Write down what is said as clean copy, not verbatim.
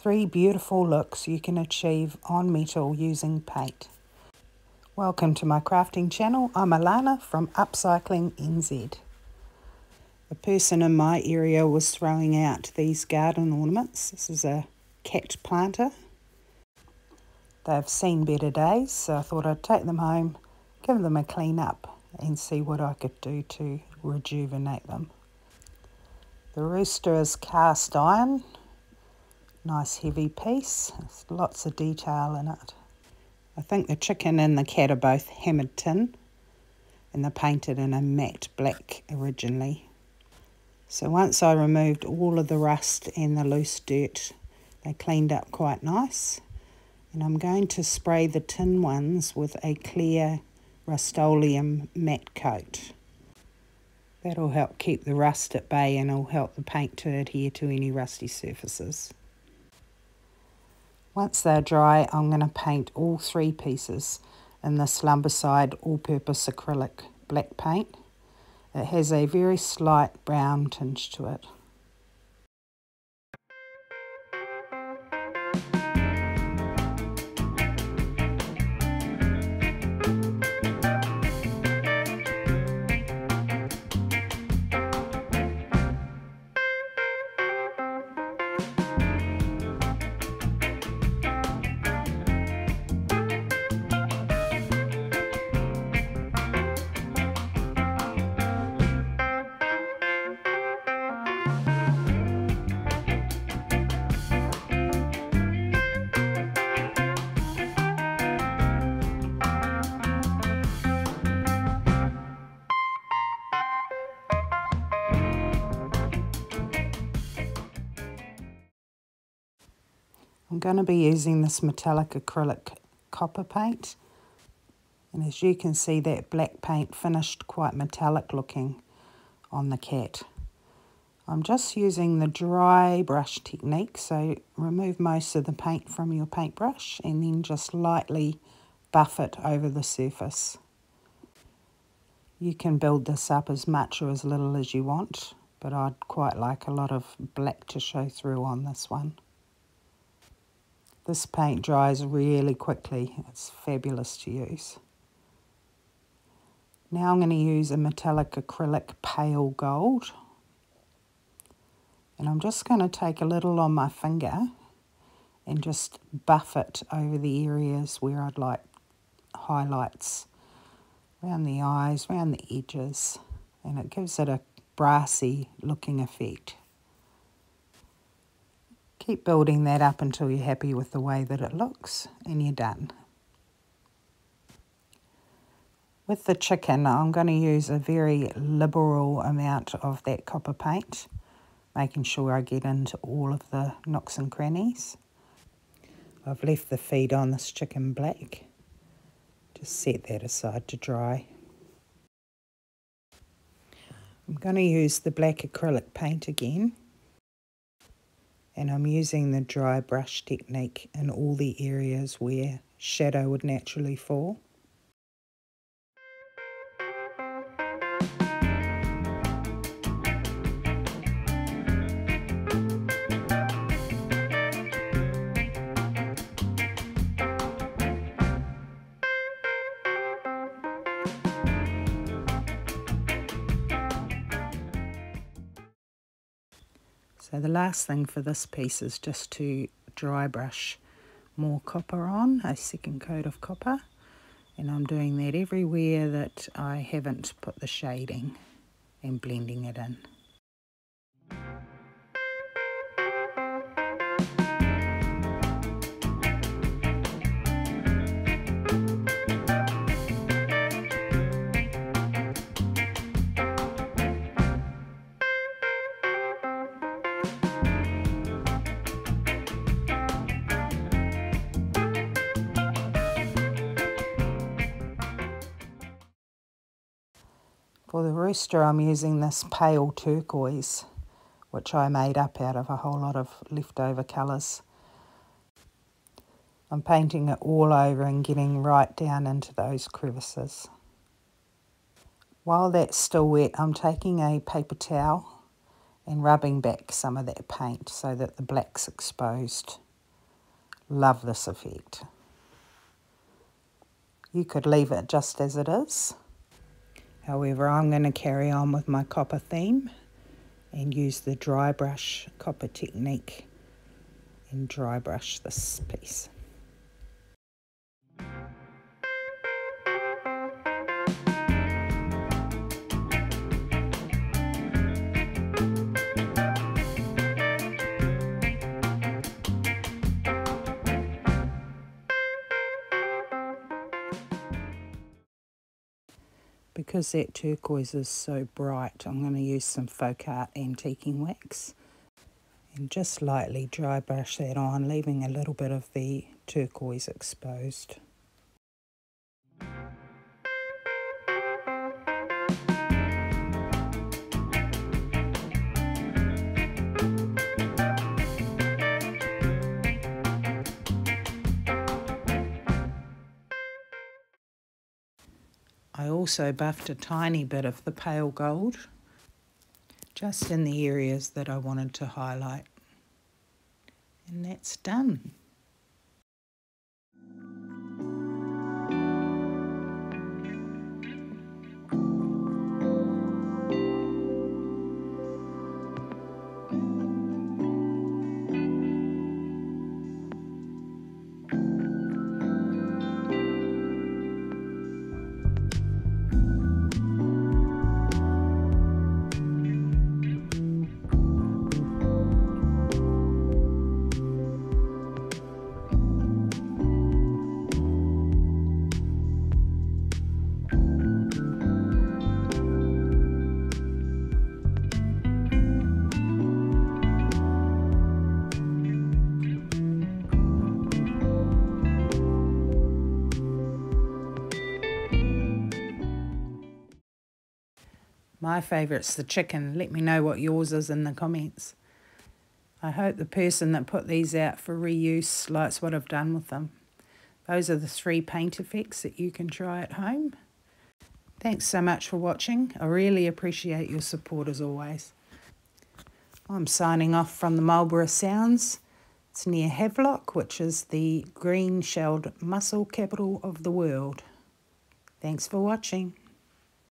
3 beautiful looks you can achieve on metal using paint. Welcome to my crafting channel. I'm Alana from Upcycling NZ. A person in my area was throwing out these garden ornaments. This is a cat planter. They've seen better days, so I thought I'd take them home, give them a clean up and see what I could do to rejuvenate them. The rooster is cast iron. Nice heavy piece, there's lots of detail in it. I think the chicken and the cat are both hammered tin and they're painted in a matte black originally. So once I removed all of the rust and the loose dirt, they cleaned up quite nice. And I'm going to spray the tin ones with a clear Rust-Oleum matte coat. That'll help keep the rust at bay and it'll help the paint to adhere to any rusty surfaces. Once they're dry, I'm going to paint all 3 pieces in this Lumberside all-purpose acrylic black paint. It has a very slight brown tinge to it. I'm going to be using this metallic acrylic copper paint, and as you can see, that black paint finished quite metallic looking on the cat. I'm just using the dry brush technique, so remove most of the paint from your paintbrush and then just lightly buff it over the surface. You can build this up as much or as little as you want, but I'd quite like a lot of black to show through on this one. This paint dries really quickly. It's fabulous to use. Now I'm going to use a metallic acrylic pale gold. And I'm just going to take a little on my finger and just buff it over the areas where I'd like highlights. Around the eyes, around the edges. And it gives it a brassy looking effect. Keep building that up until you're happy with the way that it looks and you're done. With the chicken, I'm going to use a very liberal amount of that copper paint, making sure I get into all of the nooks and crannies. I've left the feed on this chicken black. Just set that aside to dry. I'm going to use the black acrylic paint again. And I'm using the dry brush technique in all the areas where shadow would naturally fall. So the last thing for this piece is just to dry brush more copper on, a second coat of copper. And I'm doing that everywhere that I haven't put the shading and blending it in. For the rooster, I'm using this pale turquoise, which I made up out of a whole lot of leftover colours. I'm painting it all over and getting right down into those crevices. While that's still wet, I'm taking a paper towel and rubbing back some of that paint so that the black's exposed Love this effect. You could leave it just as it is. However, I'm going to carry on with my copper theme and use the dry brush copper technique and dry brush this piece. Because that turquoise is so bright, I'm going to use some Folk Art antiquing wax and just lightly dry brush that on, leaving a little bit of the turquoise exposed. I also buffed a tiny bit of the pale gold, just in the areas that I wanted to highlight. And that's done. My favourite's the chicken. Let me know what yours is in the comments. I hope the person that put these out for reuse likes what I've done with them. Those are the 3 paint effects that you can try at home. Thanks so much for watching. I really appreciate your support as always. I'm signing off from the Marlborough Sounds. It's near Havelock, which is the green-shelled mussel capital of the world. Thanks for watching.